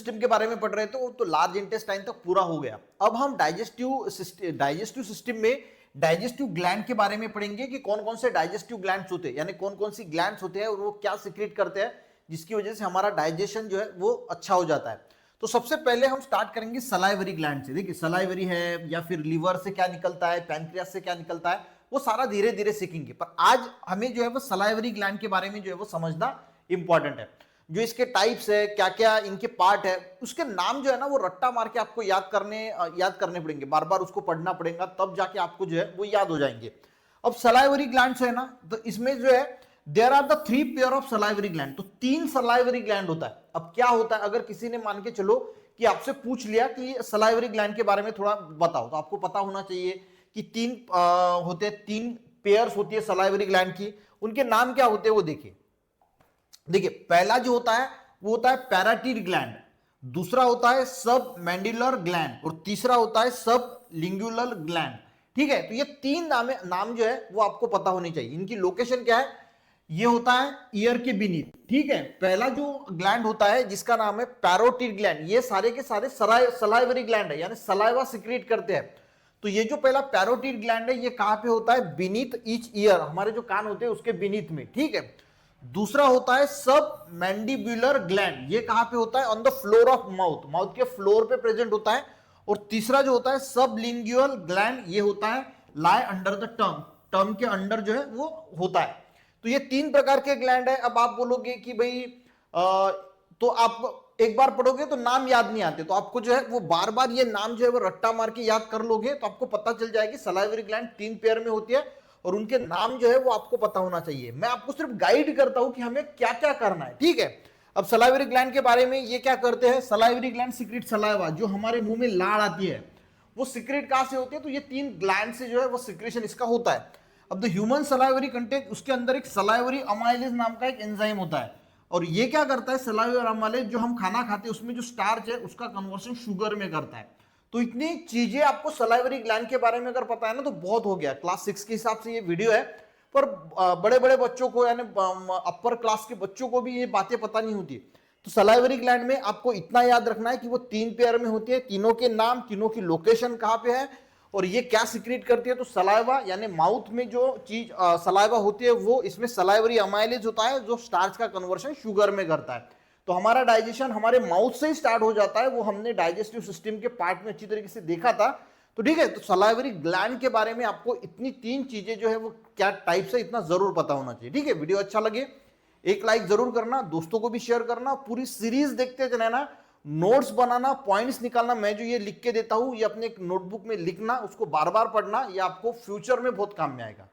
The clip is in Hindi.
सिस्टम के बारे में पढ़ रहे थे तो लार्ज इंटेस्टाइन तक पूरा हो गया। अब हम डाइजेस्टिव सिस्टम में डाइजेस्टिव ग्लैंड के बारे में पढ़ेंगे कि कौन कौन से डाइजेस्टिव ग्लैंड्स होते हैं, यानी कौन कौन सी ग्लैंड्स होते हैं और वो क्या सीक्रेट करते हैं जिसकी वजह से हमारा डाइजेशन जो है वो अच्छा हो जाता है। तो सबसे पहले हम स्टार्ट करेंगे सलाइवरी ग्लैंड से। देखिए सलाइवरी है या फिर लिवर से क्या निकलता है, पैनक्रियास से क्या निकलता है, वो सारा धीरे धीरे सीखेंगे, पर आज हमें जो है वो सलाइवरी ग्लैंड के बारे में जो है वो समझना इंपॉर्टेंट है। जो इसके टाइप्स है, क्या क्या इनके पार्ट है, उसके नाम जो है ना वो रट्टा मार के आपको याद करने पड़ेंगे, बार बार उसको पढ़ना पड़ेगा, तब जाके आपको जो है वो याद हो जाएंगे। अब सलाइवरी ग्लैंड्स है ना, तो इसमें जो है there are the 3 pair of salivary gland, तो 3 सलाइवरी ग्लैंड होता है। अब क्या होता है, अगर किसी ने मान के चलो कि आपसे पूछ लिया कि सलाइवरी ग्लैंड के बारे में थोड़ा बताओ, तो आपको पता होना चाहिए कि 3 पेयर्स होती है सलाइवरी ग्लैंड की। उनके नाम क्या होते हैं वो देखिए पहला जो होता है वो होता है पैराटीड ग्लैंड, दूसरा होता है सब मैंडिबुलर ग्लैंड और तीसरा होता है सब लिंगुलर ग्लैंड। ठीक है, तो ये 3 नाम जो है वो आपको पता होनी चाहिए। इनकी लोकेशन क्या है, ये होता है ईयर के बीनीथ। ठीक है, पहला जो ग्लैंड होता है जिसका नाम है पैरोटिड ग्लैंड, ये सारे के सारे सलाइवरी ग्लैंड है, यानी सलाइवा सिक्रीट करते हैं। तो ये जो पहला पैरोटिड ग्लैंड है ये कहां पे होता है, बीनीथ ईच ईयर, हमारे जो कान होते हैं उसके बीनीथ में। ठीक है, दूसरा होता है सब मैंडिबुलर ग्लैंड, ये कहां पे होता है, on the floor of mouth, mouth के फ्लोर पे प्रेजेंट होता है। और तीसरा जो होता है सब लिंगुअल ग्लैंड, ये होता है लाई अंडर द टर्म के अंडर जो है वो होता है। तो ये 3 प्रकार के ग्लैंड है। अब आप बोलोगे कि भाई तो आप एक बार पढ़ोगे तो नाम याद नहीं आते, तो आपको जो है वो बार बार ये नाम जो है वो रट्टा मार के याद कर लोगे तो आपको पता चल जाएगी सलाइवरी ग्लैंड 3 पेयर में होती है और उनके नाम जो है वो आपको पता होना चाहिए। मैं आपको सिर्फ गाइड करता हूं कि हमें क्या क्या करना है। ठीक है, अब सलाइवरी ग्लैंड के बारे में ये क्या करते हैं, सलाइवरी ग्लैंड सीक्रेट सलाइवा, जो हमारे मुंह में लाड़ आती है वो सीक्रेट कहां से होती है, तो ये 3 ग्लैंड से जो है वो सीक्रेशन इसका होता है। अब द ह्यूमन सलाइवरी कंटेंट, उसके अंदर एक सलाइवरी अमाइलेज नाम का एक एंजाइम होता है और ये क्या करता है, सलाइवरी अमाइलेज जो हम खाना खाते हैं उसमें जो स्टार्च है उसका कन्वर्शन शुगर में करता है। तो इतनी चीजें आपको सलाइवरी ग्लैंड के बारे में अगर पता है ना तो बहुत हो गया। क्लास 6 के हिसाब से ये वीडियो है, पर बड़े बड़े बच्चों को यानी अपर क्लास के बच्चों को भी ये बातें पता नहीं होती। तो सलाइवरी ग्लैंड में आपको इतना याद रखना है कि वो 3 पेयर में होती है, तीनों के नाम, तीनों की लोकेशन कहां पे है और ये क्या सीक्रेट करती है। तो सलाइवा यानी माउथ में जो चीज सलाइवा होती है वो इसमें सलाइवरी अमाइलेज होता है जो स्टार्च का कन्वर्शन शुगर में करता है। तो हमारा डाइजेशन हमारे माउथ से ही स्टार्ट हो जाता है, वो हमने डाइजेस्टिव सिस्टम के पार्ट में अच्छी तरीके से देखा था। तो ठीक है, तो सलाइवरी ग्लैंड के बारे में आपको इतनी 3 चीजें जो है वो क्या टाइप से इतना जरूर पता होना चाहिए। ठीक है, वीडियो अच्छा लगे एक लाइक जरूर करना, दोस्तों को भी शेयर करना, पूरी सीरीज देखते रहना, नोट्स बनाना, पॉइंट्स निकालना। मैं जो ये लिख के देता हूं ये अपने एक नोटबुक में लिखना, उसको बार बार पढ़ना, ये आपको फ्यूचर में बहुत काम में आएगा।